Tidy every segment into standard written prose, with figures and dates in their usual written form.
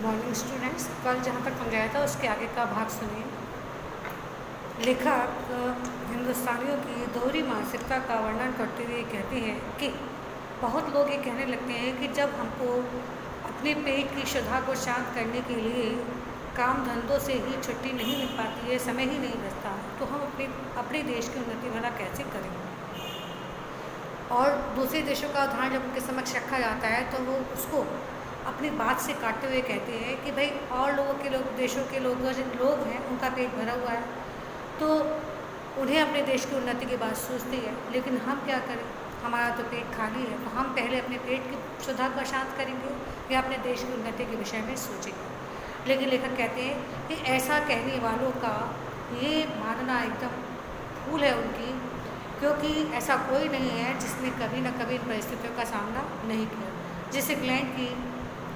Morning students. कल जहाँ तक समझाया था उसके आगे का भाग सुनिए। लेखक हिंदुस्तानियों की दोहरी मानसिकता का वर्णन करते हुए कहते हैं कि बहुत लोग ये कहने लगते हैं कि जब हमको अपने पेट की क्षुधा को शांत करने के लिए काम धंधों से ही छुट्टी नहीं मिल पाती है, समय ही नहीं बचता, तो हम अपने देश की उन्नति भला कैसे करेंगे। और दूसरे देशों का उदाहरण जब उनके समक्ष रखा जाता है तो वो उसको अपनी बात से काटते हुए कहते हैं कि भाई और देशों के लोग हैं उनका पेट भरा हुआ है, तो उन्हें अपने देश की उन्नति की बात सोचती है, लेकिन हम क्या करें, हमारा तो पेट खाली है, तो हम पहले अपने पेट की क्षुधा को शांत करेंगे या अपने देश की उन्नति के विषय में सोचेंगे। लेकिन लेखक कहते हैं कि ऐसा कहने वालों का ये मानना एकदम भूल है उनकी, क्योंकि ऐसा कोई नहीं है जिसने कभी न कभी इन परिस्थितियों का सामना नहीं किया। जिस इंग्लैंड की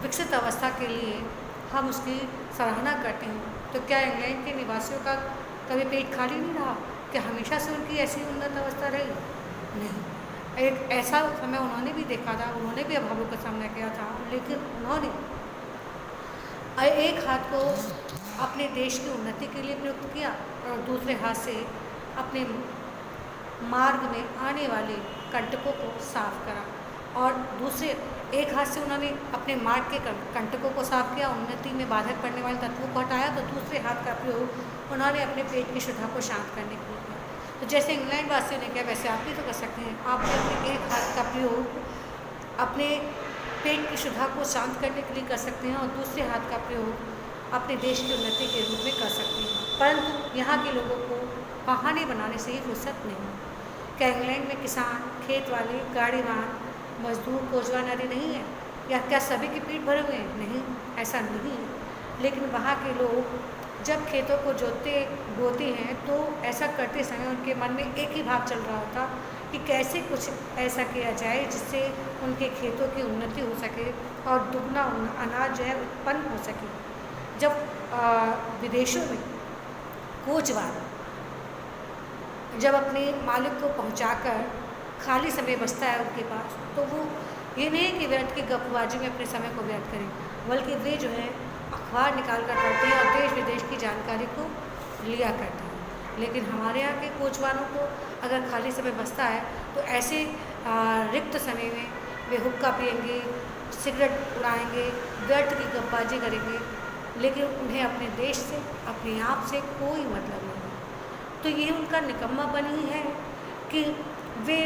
विकसित अवस्था के लिए हम उसकी सराहना करते हैं, तो क्या इंग्लैंड के निवासियों का कभी पेट खाली नहीं रहा? क्या हमेशा से उनकी ऐसी उन्नत अवस्था रही? नहीं। एक ऐसा समय उन्होंने भी देखा था, उन्होंने भी अभावों का सामना किया था, लेकिन उन्होंने एक हाथ को अपने देश की उन्नति के लिए प्रयुक्त किया और दूसरे हाथ से अपने मार्ग में आने वाले कंटकों को साफ करा, और दूसरे एक हाथ से उन्होंने अपने मार्ग के कंटकों को साफ किया, उन्नति में बाधक पड़ने वाले तत्वों को हटाया, तो दूसरे हाथ का प्रयोग उन्होंने अपने पेट की क्षुधा को शांत करने के लिए किया। तो जैसे इंग्लैंड वासियों ने किया वैसे आप भी तो कर सकते हैं। आप भी अपने एक हाथ का प्रयोग अपने पेट की क्षुधा को शांत करने के लिए कर सकते हैं और दूसरे हाथ का प्रयोग अपने देश की उन्नति के रूप में कर सकते हैं। परंतु यहाँ के लोगों को बहाने बनाने से ही फुर्सत नहीं। क्या इंग्लैंड में किसान, खेत वाले, गाड़ीवान, मजदूर, कोचवान आदि नहीं है? या क्या सभी के पेट भरे हुए हैं? नहीं, ऐसा नहीं है। लेकिन वहाँ के लोग जब खेतों को बोते हैं तो ऐसा करते समय उनके मन में एक ही भाव चल रहा होता कि कैसे कुछ ऐसा किया जाए जिससे उनके खेतों की उन्नति हो सके और दुगना अनाज जो है उत्पन्न हो सके। जब विदेशों में कोचवान जब अपने मालिक को पहुंचाकर खाली समय बचता है उनके पास, तो वो ये नहीं है कि व्यर्थ की गपबाजी में अपने समय को व्यर्थ करें, बल्कि वे जो है अखबार निकाल कर पढ़ते हैं और देश विदेश की जानकारी को लिया करते हैं। लेकिन हमारे यहाँ के कोचवानों को अगर खाली समय बचता है तो ऐसे रिक्त समय में वे हुक्का पिएंगे, सिगरेट उड़ाएंगे, व्यर्थ की गपबाजी करेंगे, लेकिन उन्हें अपने देश से, अपने आप से कोई मतलब नहीं। तो ये उनका निकम्मापन ही है कि वे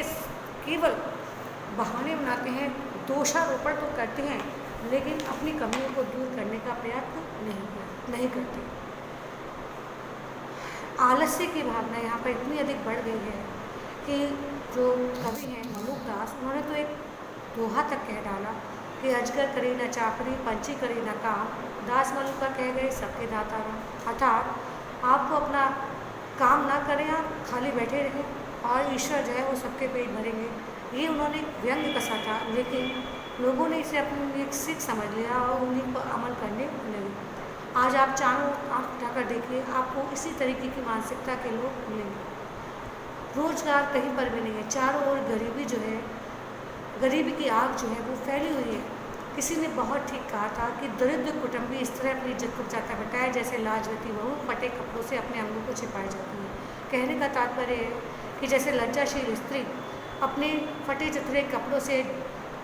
केवल बहाने बनाते हैं, दोषारोपण तो करते हैं, लेकिन अपनी कमियों को दूर करने का प्रयत्न नहीं करते। आलस्य की भावना यहाँ पर इतनी अधिक बढ़ गई है कि जो कवि हैं मलुक दास, उन्होंने तो एक दोहा तक कह डाला कि अजगर करे न चाकरी, पंछी करे न काम, दास मलुका कह गए सबके दाता राम। अर्थात आपको अपना काम ना करें, आप खाली बैठे रहें और ईश्वर जो है वो सबके पेट भरेंगे। ये उन्होंने व्यंग कसा था, लेकिन लोगों ने इसे अपनी एक सीख समझ लिया और उन्हीं पर अमल करने लगे। आज आप चारों आँख उठाकर देखिए, आपको इसी तरीके की मानसिकता के लोग मिलेंगे। रोजगार कहीं पर भी नहीं है, चारों ओर गरीबी जो है, गरीबी की आग जो है वो फैली हुई है। किसी ने बहुत ठीक कहा था कि दरिद्र कुटुंबी इस तरह अपनी इज्जत को चाहता बताया जैसे लाजवती बहू फटे कपड़ों से अपने अंगों को छिपाई जाती है। कहने का तात्पर्य है कि जैसे लज्जाशील स्त्री अपने फटे चिथड़े कपड़ों से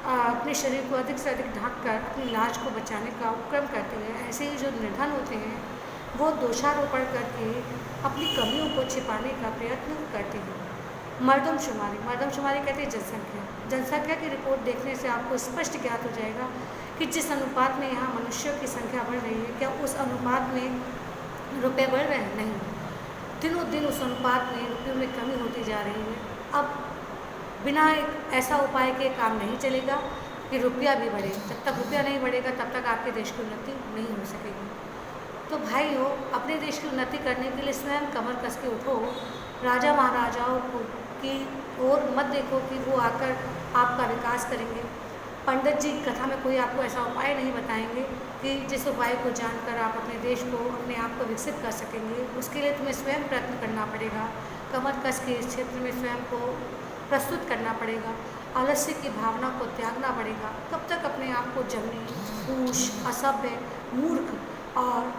अपने शरीर को अधिक से अधिक ढककर अपनी लाज को बचाने का उपक्रम करते हैं, ऐसे ही जो निर्धन होते हैं वो दोषारोपण करके अपनी कमियों को छिपाने का प्रयत्न करते हैं। मर्दमशुमारी कहते हैं जनसंख्या की रिपोर्ट देखने से आपको स्पष्ट ज्ञात हो जाएगा कि जिस अनुपात में यहाँ मनुष्यों की संख्या बढ़ रही है, क्या उस अनुपात में रुपए बढ़ रहे हैं? नहीं, दिनों दिन उस अनुपात में रुपयों में कमी होती जा रही है। अब बिना एक ऐसा उपाय के काम नहीं चलेगा कि रुपया भी बढ़े। जब तक रुपया नहीं बढ़ेगा तब तक आपके देश की उन्नति नहीं हो सकेगी। तो भाइयों, अपने देश की उन्नति करने के लिए स्वयं कमर कस के उठो। राजा महाराजाओं की ओर मत देखो कि वो आकर आपका विकास करेंगे। पंडित जी कथा में कोई आपको ऐसा उपाय नहीं बताएंगे कि जिस उपाय को जानकर आप अपने देश को, अपने आप को विकसित कर सकेंगे। उसके लिए तुम्हें स्वयं प्रयत्न करना पड़ेगा, कमर कस के इस क्षेत्र में स्वयं को प्रस्तुत करना पड़ेगा, आलस्य की भावना को त्यागना पड़ेगा। कब तक अपने आप को जंगली, फूश, असभ्य, मूर्ख और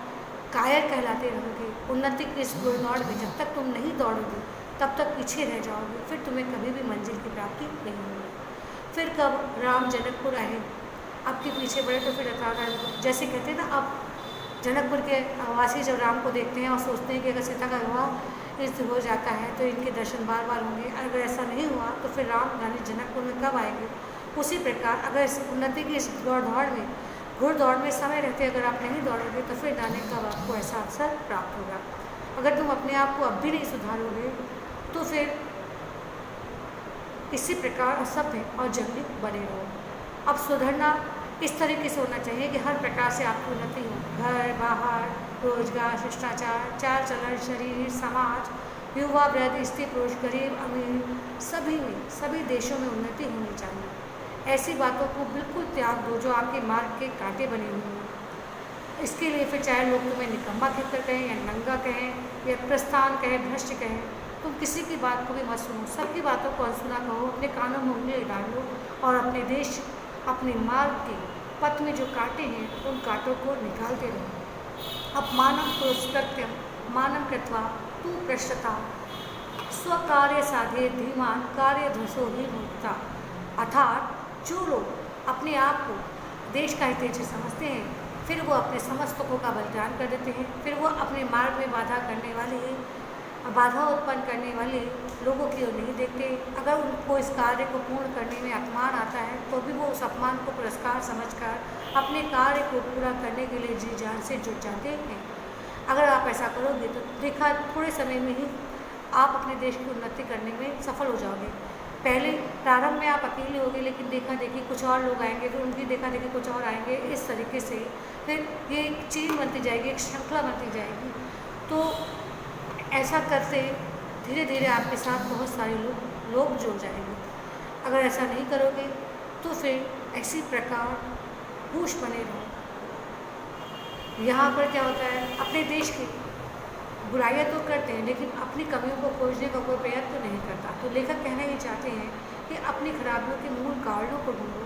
कायर कहलाते रहोगे। उन्नति की इस दौड़ में जब तक तुम नहीं दौड़ोगे तब तक पीछे रह जाओगे, फिर तुम्हें कभी भी मंजिल की प्राप्ति नहीं होगी। फिर कब राम जनकपुर आए, आपके पीछे बढ़े तो फिर जैसे कहते हैं ना, अब जनकपुर के वासी जब राम को देखते हैं और सोचते हैं कि अगर सीता का विवाह इस हो जाता है तो इनके दर्शन बार बार होंगे, अगर ऐसा नहीं हुआ तो फिर राम रानी जनकपुर में कब आएंगे। उसी प्रकार अगर इस उन्नति की इस दौड़ में, घुड़दौड़ में समय रहते अगर आप नहीं दौड़ोगे तो फिर जाने कब आपको ऐसा अवसर प्राप्त होगा। अगर तुम अपने आप को अब भी नहीं सुधारोगे तो फिर इसी प्रकार असभ्य और जंगली बने रहो। अब सुधरना इस तरीके से होना चाहिए कि हर प्रकार से आपकी उन्नति हो, घर बाहर, रोजगार, शिष्टाचार, चाल चलन, शरीर, समाज, युवा वृद्ध, स्त्री पुरुष, गरीब अमीर, सभी में, सभी देशों में उन्नति होनी चाहिए। ऐसी बातों को बिल्कुल त्याग दो जो आपके मार्ग के कांटे बने हुए हैं। इसके लिए फिर चाहे लोग तुम्हें निकम्मा कहकर कहें या नंगा कहें या प्रस्थान कहें, भ्रष्ट कहें, तुम किसी की बात को भी मत सुनो, सबकी बातों को अनसुना कहो, अपने कानों में उंगली डाल लो और अपने देश, अपने मार्ग के पथ में जो कांटे हैं उन कांटों को निकालते रहो। अपमानम पुरस्कृत्यम मानम कृत्वा तू पृष्ठता स्वकार्य साधे धीमान कार्य ध्वसो ही मुक्ता। अर्थात जो लोग अपने आप को देश का हितैषी समझते हैं फिर वो अपने समस्तकों का बलिदान कर देते हैं, फिर वो अपने मार्ग में बाधा उत्पन्न करने वाले लोगों की ओर नहीं देखते। अगर उनको इस कार्य को पूर्ण करने में अपमान आता है तो भी वो उस अपमान को पुरस्कार समझकर अपने कार्य को पूरा करने के लिए जी जान से जुट जाते हैं। अगर आप ऐसा करोगे तो देखा थोड़े समय में ही आप अपने देश की उन्नति करने में सफल हो जाओगे। पहले प्रारंभ में आप अकेले होगे, लेकिन देखा देखी कुछ और लोग आएंगे, फिर उनकी देखा देखी कुछ और आएंगे, इस तरीके से फिर ये एक चेन बनती जाएगी, एक श्रृंखला बनती जाएगी। तो ऐसा करते धीरे धीरे आपके साथ बहुत सारे लोग जुड़ जाएंगे। अगर ऐसा नहीं करोगे तो फिर ऐसी प्रकार होश बने रहो। यहाँ पर क्या होता है, अपने देश की बुराइयाँ तो करते हैं लेकिन अपनी कमियों को खोजने का कोई प्रयत्न तो नहीं करता। तो लेखक कहना ये चाहते हैं कि अपनी खराबियों के मूल कारणों को ढूंढो।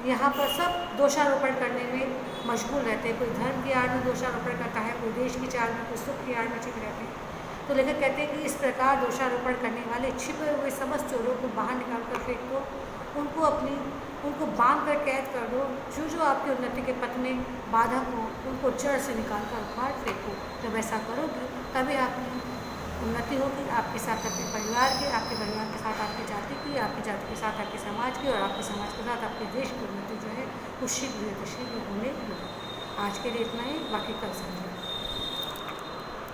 यहाँ पर सब दोषारोपण करने में मशगूल रहते हैं, कोई धर्म की आड़ में दोषारोपण करता है, कोई देश की चाल में, कोई सुख की आड़ में छिप रहते हैं। तो लेखक कहते हैं कि इस प्रकार दोषारोपण करने वाले छिपे हुए समस्त चोरों को बाहर निकाल कर फेंक दो, उनको बांध कर कैद कर दो। जो आपकी उन्नति के पथ में बाधक हो उनको जड़ से निकाल कर उखाड़ फेंको। जब ऐसा करोगे तभी आपकी उन्नति होगी, आपके साथ आपके परिवार की, आपके परिवार के साथ आपकी जाति की, आपकी जाति के साथ आपके समाज की और आपके समाज के साथ आपके देश की उन्नति जो है वो शीघ्र होने लगी। आज के लिए इतना ही, बाकी कल